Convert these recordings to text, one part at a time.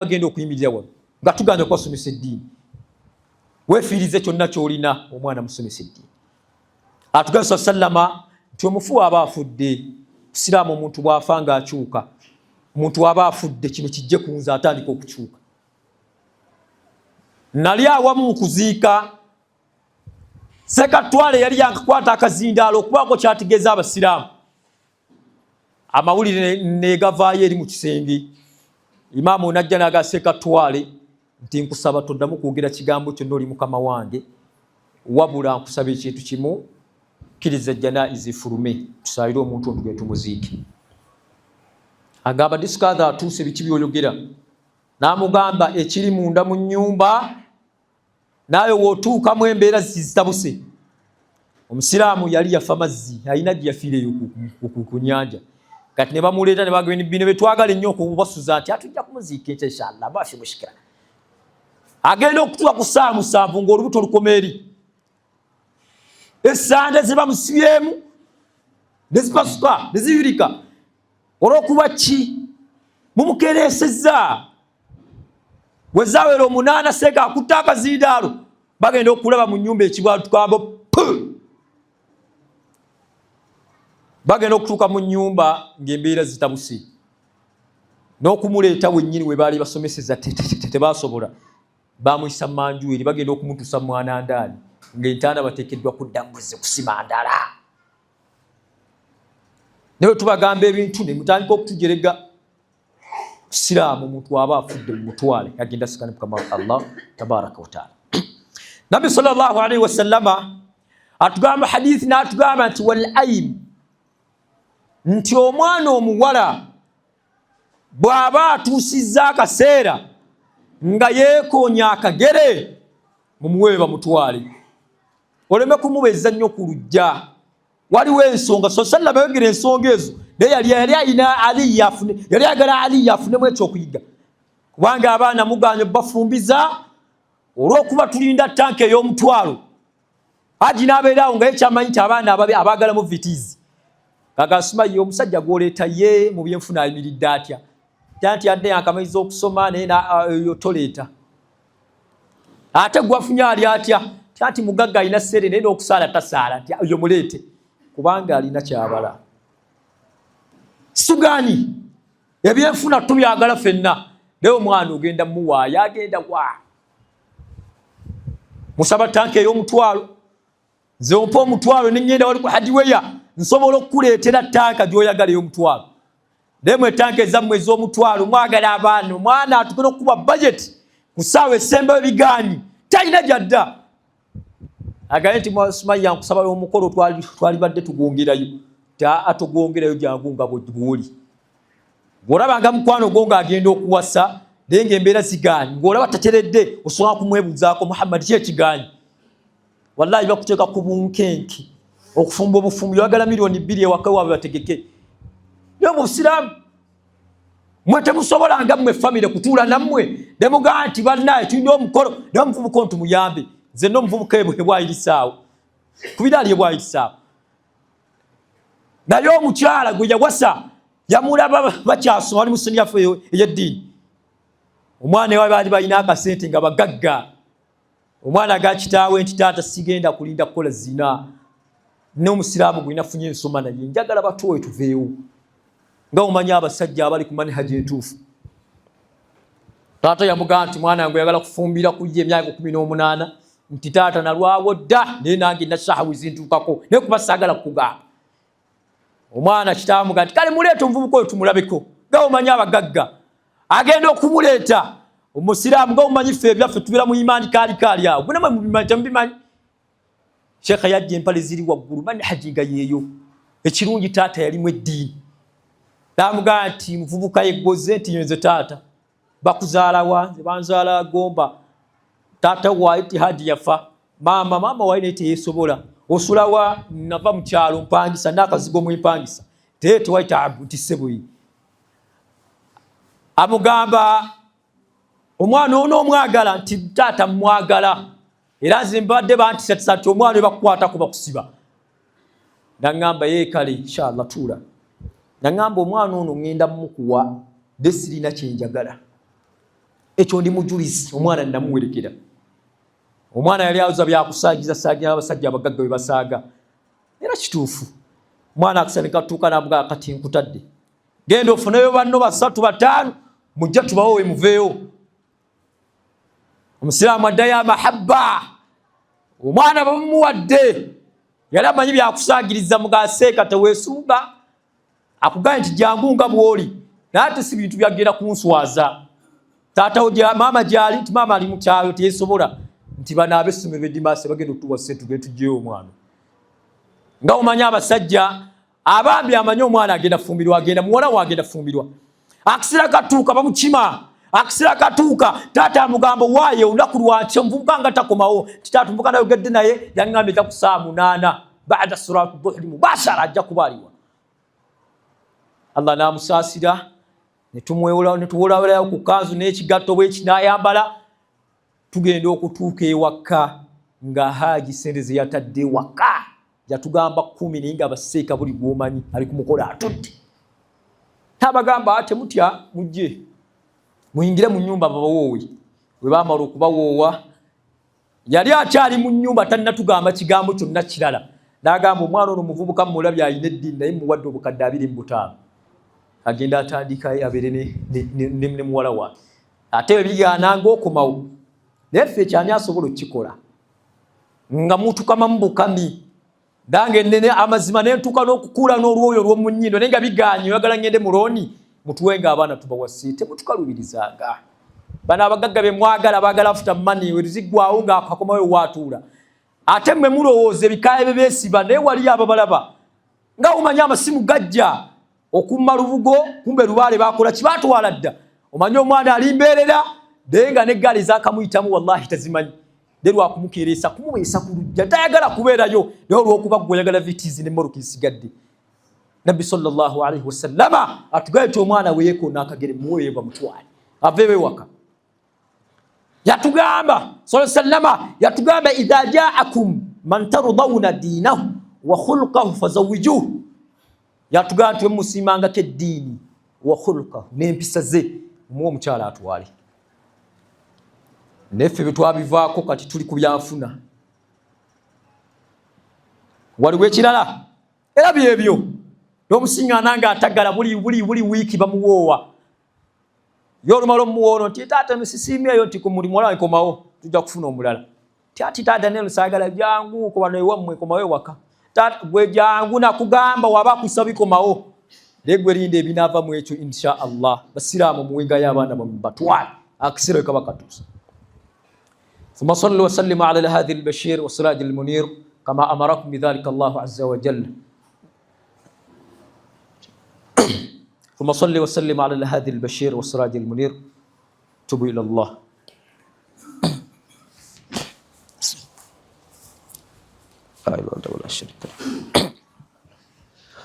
agenda okuyimirira wano nga tuganda okwasomesa eddiini weefiirize kyonna ky'olina omwana musomesa eddiini. Atugamba sallama nti omufu aba afudde. Siraamu omuntu bw'afa ng'akyuka, omuntu aba afudde, kino kijje ku nze atandika okukyuka. Nali awamu mu kuziika Sekatwale yali yankakwata akazindaalo okubaako kyategeeza Abasiraamu. Amawulire ne gavaayo eri mu kisenge. Imaamu n'ajja n'aga Sekatwale nti nkusaba toddamu kwogera kigambo kyonna oli mukama wange, wabula nkusaba ekintu kimu, kkiriza janaizi ifulume tusaayire omuntu ontuge tumuziike. Agamba disikaza atuuse biki by'oyogera. N'amugamba ekiri munda mu nnyumba naawe wootuukamu embeera zitabuse. Omusiraamu yali yafa mazzi, alina gye yafiireyo ku nnyanja. Kati ne bamuleeta ne bagamba bino bye twagala ennyo okubasuza nti atujja kumuziika enkya inshallah baafi mushikira. Agenda okutuuka ku ssaawa 7 ng'olubuto lukoma eri. Essande ze bamusibyemu ne zipasuka ne ziyulika. Olw'okuba ki mumukereesezza. Wezawera 8 Seka akutta akazindaalo bagenda okulaba mu nnyumba ekibwatu tukambo bagenda okutuuka mu nnyumba ng'embeera zitabuse. N'okumuleeta wennyini we baali basomeseza tebasobola. Bamuyisa manjueri bagenda okumutuusa mwana ndaani ng'entaana bateekeddwa kudda mbuzi kusima ndala. Naye tubagamba ebintu ne mutandika okutujerega. Siraamu omuntu aba afudde mu mutwale agenda sikana mukama Allah tabaraka wa taala. Nabi sallallahu alaihi wasallama atugamba hadithi n'atugamba nti wal aim, nti omwana omuwala bw'aba atuusizza akaseera nga yeekoonya akagere mumuwe bamutwale. Oleme kumubeza nnyo ku lujja. Waliwo ensonga sallama yogera ensonga ezo naye yali ayina Ali yafune, yali ayagala Ali yafunemu ekyokuyiga. Kubanga abaana muganye bafumbiza olw'okuba tulinda tanka ey'omutwalo. Haji n'abeerawo nga ekyamanyi nti abaana abaagala mu vitizi. Kagasima ye omusajja gw'oleeta ye mu byenfuna ayimiridde atya. Tanti yadde yankamaliza okusoma naye toleeta. Ate gwafunye ali atya. Tanti mugagga alina ssere naye n'okusaala tasaala nti oyo muleete. Kubanga alina kyabala. Sugani ebyenfuna tubyagala ffenna. Naye omwana ogenda muwaayo agenda wa. Musaba tanka ey'omutwalo. Nze ompa omutwalo ne ngenda wali ku Haji weya nsobola okukuleetera tanka gy'oyagala ey'omutwalo. Naye mwe tanka ezammwe ez'omutwalo mwagala abaana omwana atugenda okukuba budget ku ssaawa esembayo bigaanyi talina gyadda. Agaye nti Sumaya nkusaba omukolo twali badde tugongerayo. Atogongerayo jangu nga bw'oli. Bw'olabanga mukwano gwo ng'agenda okuwasa naye ng'embeera zigaanyi ng'olaba tateredde osobola kumwebuuzaako Muhammad ki ekigaanyi. Wallahi bakuteeka ku bunkenke okufumba obufumbo oyagala milioni 2 ewaka waabwe bategeke. Naye mu Busiraamu mwe temusobola nga mmwe famire kutuula nammwe ne mugamba nti bannaye tulina omukolo naye omuvubuka ntumuyambe. Nze n'omuvubuka ebwayirisaawo kubira ali ebwayirisaawo. Naye omukyala gwe yawasa yamulaba bakyasoma wali mu ssomero yaffe ey'eddiini. Omwana ewaabwe baali balina akasente nga bagagga. Omwana aga kitaawe nti taata sigenda kulinda kukola zina. N'omusiraamu gwe nafunye ensoma naye njagala batuwe tuveewo. Nga omanyi abasajja abali ku manhaji entuufu. Taata yamugamba nti mwana wange oyagala kufumbira kujja emyaka 18 nti taata nalwawo dda naye nange nashahawi zintuukako naye kuba saagala kukugamba. Omwana kitaawe amugamba nti kale muleete omuvubuka oyo tumulabeko. Nga omanyi abagagga agenda okumuleeta. Omusiraamu nga omanyi ffe ebyaffe tubeera mu imaani kaali awo. Bwe namwe mubimanyi temubimanyi. Sheekha yajja empale ziri waggulu manhaji nga yeeyo. Ekirungi taata yalimu eddiini. N'amugamba nti muvubuka yeggoze nti nze taata bakuzaala wanze banzaala Gomba. Taata waaye ti Hadi yafa. Maama waaye naye teyeesobola. Osula wa nava mu kyalo mpangisa n'akazigo mu mpangisa. Tewayita abu nti ssebwe. Amugamba omwana ono omwagala nti taata mwagala. Era nze mbadde bantisatisa nti omwana we bakukwata kuba kusiba. N'angamba ye kale inshallah tuula. N'angamba omwana ono ngenda mmukuwa desirina kyenjagala. ekyo ndi mujulizi omwana namuwerekera omwana yali aza byakusaagiza saagira abasajja abagagga bwe basaaga era kituufu mwana akusanika tuuka nabuga kati nkutadde genda ofuneyo banno basatu bataano mujja tubawowe muveeyo omusiraamu addayo amahabba omwana bamuwadde yali amanyi byakusaagiriza mugaseeka teweesunga akugambye nti jangu nga bw'oli naye ate si bintu byagenda kunswaza taatawo maama gyali nti maama ali mu kyalo teyesobola nti bano ab'essomero b'Edimaasi bagenda otuwase tugende tuggyeyo omwana nga omanyi abasajja abambi amanyi omwana agenda fumbirwa agenda muwala we agenda fumbirwa akisira katuuka bamukima akisira katuuka taata amugamba waaye olunaku lwakyo nvubuka nga takomawo titaatu mvubuka nayogedde naye yaŋŋambye ta ku saa 8 baada suratu dhuhri mubashara ajja kubaaliwa Allah n'amusaasira netuwolawolayo ku kanzu n'ekigatto bweki n'ayambala tugenda okutuuka ewaka nga Haaji sente ze yatadde waka yatugamba 10 naye nga abaseeka buli gwomanyi ali ku mukola atudde tabagamba ate mutya mujje muyingire mu nnyumba babawoowe bwe baamala okubawoowa yali akyali mu nnyumba tannatugamba kigambo kyonna kirala n'agamba omwana ono muvubuka mulabye alina eddiini naye muwadde obukadde 25 agenda atandika abeere ne muwala waake ate bwe bigaananga okomawo naye ffe ekyani asobola okukikola nga mutukamamu bukami dange nene amazima nentuka n'okukuula n'olwoyo olw'omu nnyindo naye nga biganye oyagala ngende mu looni mutuwenga abaana tubawasi temutukalubirizanga bano abagagga be mwagala baagala afuta mani we ziggwawo ng'akakomawo waatuula ate mmwe mulowooza ebikaaya bye beesiba naye waliyo ababalaba nga omanyi amasimu gajja okumma lubugo kumbe lubaale bakola kibaatwala dda omanyi omwana alimbeerera naye nga n'eggaali zaakamuyitamu wallahi tazimanyi ne lwakumukeeresa kumuweesa ku lujja tayagala kubeerayo naye olw'okuba gwe oyagala vitiizi n'emmoroka esigadde Nabbi sallallahu alayhi wa sallama atugaye ti omwana we yeekoona akagere muweeyo bamutwale aveewo ewaka yatugamba sallama yatugamba idha jaakum man tardawna diinahu wa khuluqahu fazawwijuhu yatugamba nti musiimangako eddiini wa khuluqahu n'empisa ze muwe omukyala atwale neffe bye twabivaako kati tuli ku byanfuna waliwo ekirala era byebyo n'omusiŋŋaana ng'atagala buli wiiki bamuwoowa ye olumala omuwoono nti taata misisiimyeyo nti ku mulimu olaba nkomawo tujja kufuna omulala ati taata ne lusaagala jangu kuba newammwe komawo ewaka taata gwe jangu nakugamba waba kusa bikomawo naye gwe linda ebinaava mu ekyo insha Allah basiraamu muwengayo abaana bammwe batwale akisiro kaba katuusa ثم صلوا وسلموا على هذه البشير والسراج المنير كما أمركم بذلك الله عز وجل ثم صلوا وسلموا على هذه البشير والسراج المنير توبوا إلى الله لا إله إلا الله الشريك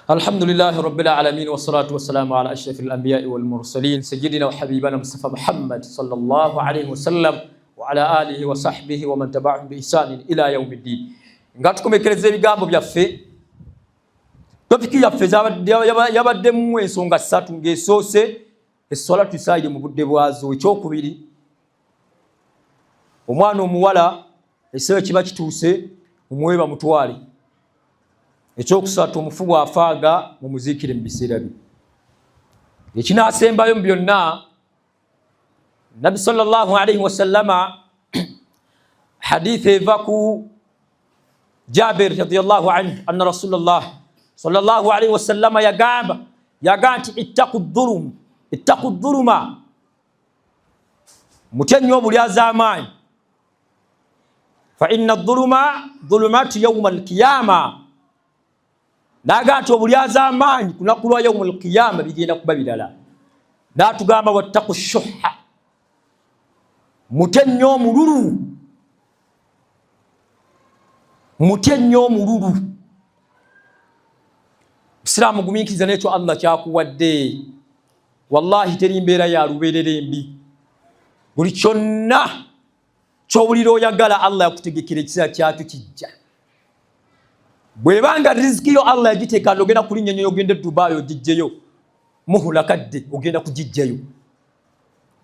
الحمد لله رب العالمين والصلاة والسلام على أشرف الأنبياء والمرسلين سيدنا وحبيبنا مصطفى محمد صلى الله عليه وسلم وعلى آله وصحبه ومن تبعهم بإحسان إلى يوم الدين ngatukomekereza ebigambo byaffe topiki yaffe yabaddemu ensonga 3 ng'esoose essola tusaayire mu budde bwazo ekyokubiri omwana omuwala ekiseera kiba kituuse omuwe bamutwale ekyokusatu omufu bw'afaaga mumuziikire mu biseera bye ekinaasembayo mu byonna Nabi sallallahu alayhi wa sallama hadith evaku Jabir radiyallahu anhu anna Rasulullah sallallahu alayhi wa sallama yagamba ittaqu dhuluma mutenyo bulyaza amaanyi fa inna dhuluma dhulumatu yawm al-qiyama nagati obulyaza amaanyi kunakulwa yawm al-qiyama bigenda kuba bilala natugamba wattaqu shuhha mutenyo omululu Islamu gumiikiriza n'ekyo Allah kyakuwadde wallahi teri mbeera ya lubeerera embi buli kyonna ky'owulira oyagala Allah yakutegekera ekiseera kyakyo kijja bw'ebanga riziki yo Allah yagiteeka ogenda kulinnya nnyo ogenda Dubai ogijjeyo muhula kadde ogenda kugijjayo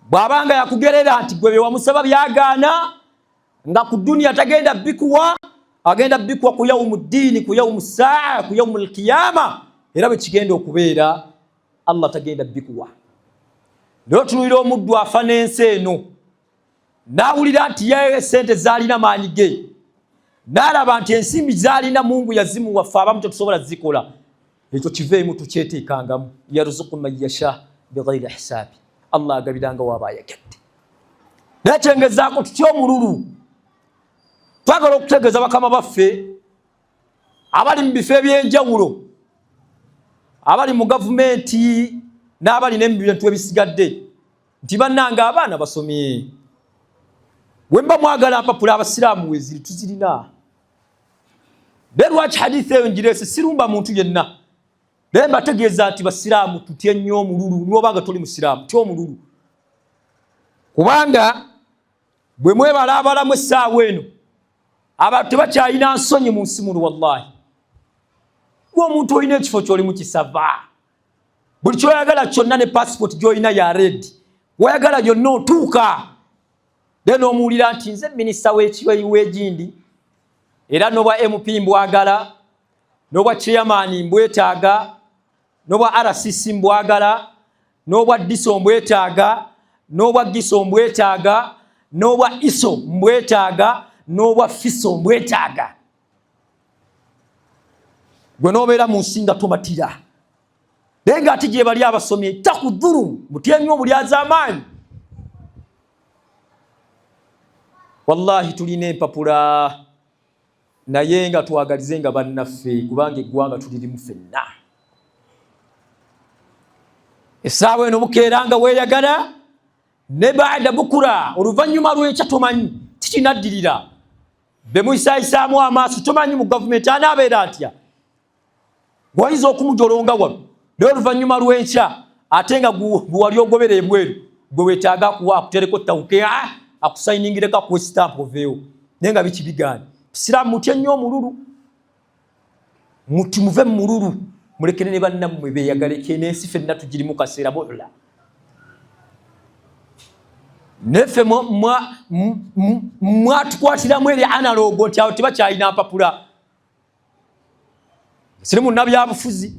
bwabanga yakugerera nti gwe wamusaba byagaana nga ku dunia tagenda bikuwa agenda bikuwa ku yawmuddin ku yawmussaa ku yawmul qiyama era bwe kigenda okubeera Allah tagenda bikuwa. Leo tunulira omuddu afa n'ensi eno n'awulira nti ye sente zaalina maanyi ge n'alaba nti ensimbi zaalina Mungu yazimuwa ffe abamu tetusobola zikola. Ekyo kiveemu tukyeteekangamu yarzuqu man yasha bighayri hisaabi. Allah agabiranga waba ayagadde. Nekyengezaako tutya omululu twagala okutegeeza bakama baffe abali mu bifo ebyenjawulo abali mu gavumenti n'abali n'ebintu ebisigadde nti bannanga abaana basomye. Wemba mwagala apapula abasiraamu weziri tuzirina. Lwaki hadithi eyo njirese sirumba muntu yenna. Bemba tegeeza ati basiraamu tutye nnyo omululu n'obanga toli musiraamu tyo omululu. Kubanga bwe mwebala abalamu essaawa eno abantu tebakyalina nsonyi mu nsi muno wallahi. Gwe omuntu olina ekifo ky'oli mu kisava. Buli kyoyagala kyonna ne passport gy'olina ya red. Wayagala yonna otuuka. Then omuwulira nti nze minisita w'egindi era n'obwa MP mbwagala n'obwa chairman mbwetaaga n'obwa RCC mbwagala n'obwa DISO mbwetaaga n'obwa GISO mbwetaaga n'obwa ISO mbwetaaga n'obwa FISO mbwetaaga. Gwe n'obeera mu nsi nga tomatira naye ng'ate gye bali abasomye takudhuru mutye nnyo mulyaza amaanyi. Wallahi tulina empapula naye nga twagalize nga bannaffe kubanga eggwanga tulirimu ffenna. Essaawa eno bukeeranga weeyagala ne baada bukura oluvannyuma lw'ekya tomanyi kikinaddirira be muyisaayisaamu amaaso tomanyi mu gavumenti anaabeera atya. Gwayinza okumujolonga wano naye oluvannyuma lw'enkya ate nga wali ogobera ebweru gwe weetaaga akuwa akutereko ttawuke akusayiningireko ku stamp oveewo naye nga biki bigaani. Siraamu mutye nnyo omululu muve mu mululu mulekere ne bannammwe beeyagaleke n'ensi ffenna tugirimu kaseera bu'ula. Neffe mwatukwatiramu eri analogo nti awo tebakyalina mpapula. Siri munnabyabufuzi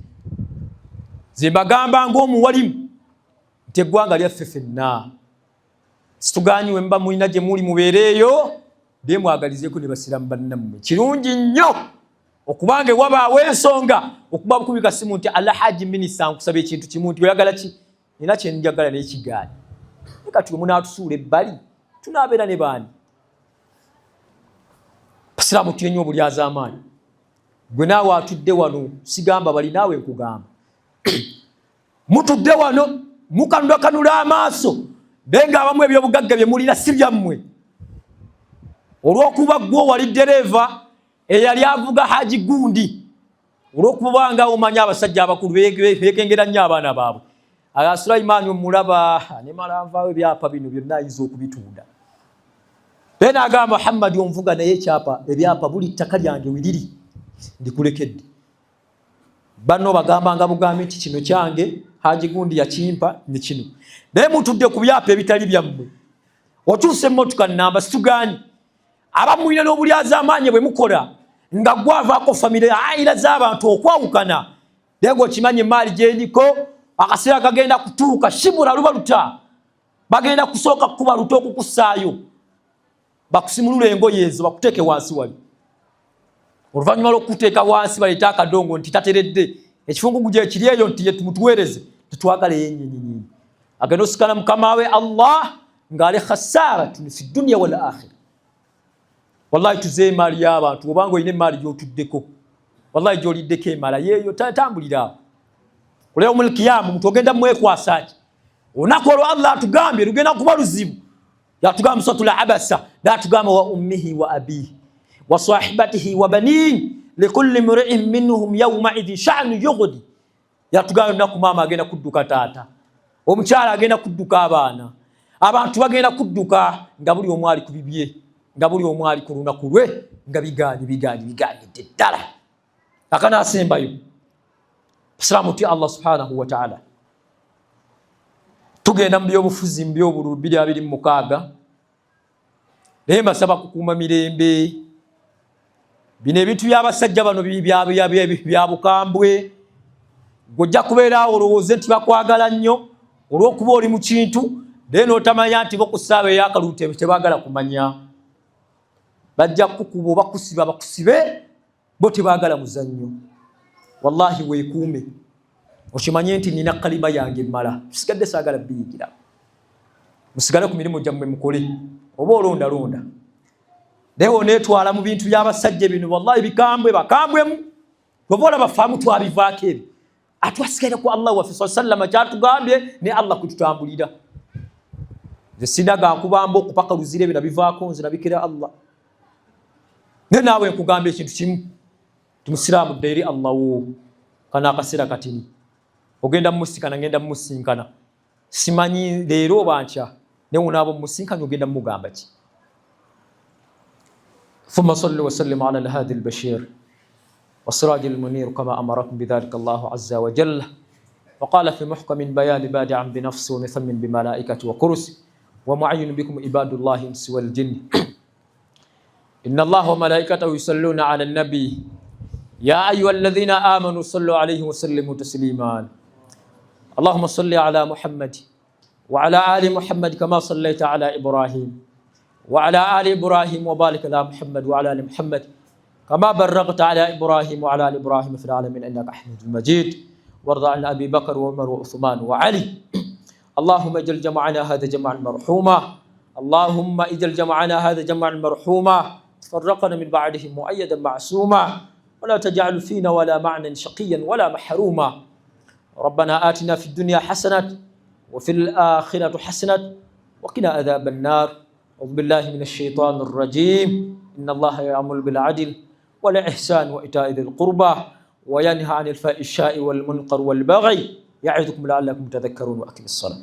ze mbagamba ng'omuwalimu nti eggwanga lyaffe ffenna situgaanyiwe mba mulina gye muli mubeereeyo naye mwagalizeeko ne basiraamu bannammwe. Kirungi nnyo okubanga ewabaawo ensonga okuba bukubika simu nti Alhaji Minisita nkusaba ekintu kimu nti oyagala ki nina kye njagala naye kigaani. Kati munaatusuula ebbali tunaabeera ne baani. Basiraamu tulye nnyo obulyaza amaanyi. Gwe naawe atudde wano sigamba bali naawe nkugamba. Mutudde wano mukanulakanula amaaso naye ng'abamu ebyobugagga bye mulina si byammwe. Olw'okuba gwe wali ddereeva eyali avuga Haji Gundi olw'okuba nga omanya abasajja abakulu beekengera nnyo abaana baabwe. Sulaiman omulaba ne malanvaawo ebyapa bino byonna ayinza okubitunda. Naye n'agamba Muhammad onvuga naye ebyapa buli ttaka lyange wiriri ndikulekedde. Banno bagambanga bugambi nti kino kyange Haji Gundi yakimpa ne kino. Naye mutudde ku byapa ebitali byammwe. Otuuse emmotoka nnamba situgaanyi. Abamulina n'obulyaza amaanyi bwe mukola nga gwavaako famire ayira z'abantu okwawukana. Naye ng'okimanyi emaali gy'eriko akaseera kagenda kutuuka shibura luba luta. Bagenda kusooka kuba luta okukussaayo. Bakusimulula engoye ezo bakuteeke wansi wali. Oluvannyuma lw'okuteeka wansi baleeta akadongo nti tateredde. Ekifungugu gye kiri eyo nti tumutuweereze tetwagala yennyinnyinyi. Agenda osikana mukama we Allah ng'ali khasaaratun fi dunya wal akhira. Wallahi tuze emaali y'abantu obanga olina emaali gy'otuddeko. Wallahi gy'oliddeko emala yeeyo tambulira. Oleo mu kiyama omuntu ogenda mwekwasa ki? Olunaku olwo Allah atugambye lugenda kuba luzibu. Yatugamba suratul Abasa n'atugamba wa ummihi wa abihi wa sahibatihi wa banihi likulli mri'in minhum yawma idhin sha'nu yughni. Yatugamba olunaku maama agenda kudduka taata. Omukyala agenda kudduka abaana. Abantu bagenda kudduka nga buli omu ali ku bibye. Nga buli omu ali ku lunaku lwe nga bigaanyidde ddala. Akana asembayo. Islamu ti Allah subhanahu wa ta'ala. tugenda mu byobufuzi mu byobululu 2026 naye mbasaba kukuuma mirembe. Bino ebintu by'abasajja bano bya bukambwe, gojja kubeera olowooze nti bakwagala nnyo olw'okuba oli mu kintu naye n'otamanya nti bo ku ssaawa ey'akalulu tebaagala kumanya. Bajja kukuba oba kusiba bakusibe, bo tebaagala muzannyo. Wallahi weekuume okimanye nti nina kalima yange emmala, tusigadde saagala biyigira. Musigale ku mirimu gyammwe mukole, oba olondalonda naye oneetwala mu bintu by'abasajja bino wallahi bikambwe bakambwemu. Bw'oba olaba faamu twabivaako ebyo atwasigaire ku Allah waffe sallama kyatugambye ne Allah kututambulira. Nze sinaga nkubamba okupaka luzire bino bivaako nze nabikira Allah. Naye naawe nkugamba ekintu kimu, tumusiraamu dda eri Allah wo. Kana akaseera katini ogenda mumusikana, ngenda mumusinkana, simanyi leero oba nkya naye onaaba mumusinkana ogenda mumugamba ki? ثم صل وسلم على الهادي البشير والسراج المنير كما أمركم بذلك الله عز وجل وقال في محكم بيان بادعا بنفسه ومثمن بملائكة وكرس ومعين بكم عباد الله الإنس والجن إن الله وملائكته يصلون على النبي يا أيها الذين آمنوا صلوا عليه وسلموا تسليما اللهم صل على محمد وعلى آل محمد كما صليت على إبراهيم وعلى آل إبراهيم وبارك على محمد وعلى آل محمد كما باركت على إبراهيم وعلى آل إبراهيم في العالمين إنك حميد مجيد. وارض عن أبي بكر وعمر وعثمان وعلي. اللهم اجعل جمعنا هذا جمعا مرحوما، اللهم اجعل جمعنا هذا جمعا مرحوما، تفرقنا من بعده مؤيدا معصوما، ولا تجعل فينا ولا معنا شقيا ولا محروما. ربنا آتنا في الدنيا حسنة وفي الآخرة حسنة وقنا عذاب النار. أعوذ بالله من الشيطان الرجيم. إن الله يأمر بالعدل والإحسان وإيتاء ذي القربى وينهى عن الفحشاء والمنكر والبغي يعظكم لعلكم تذكرون وأقيموا الصلاة.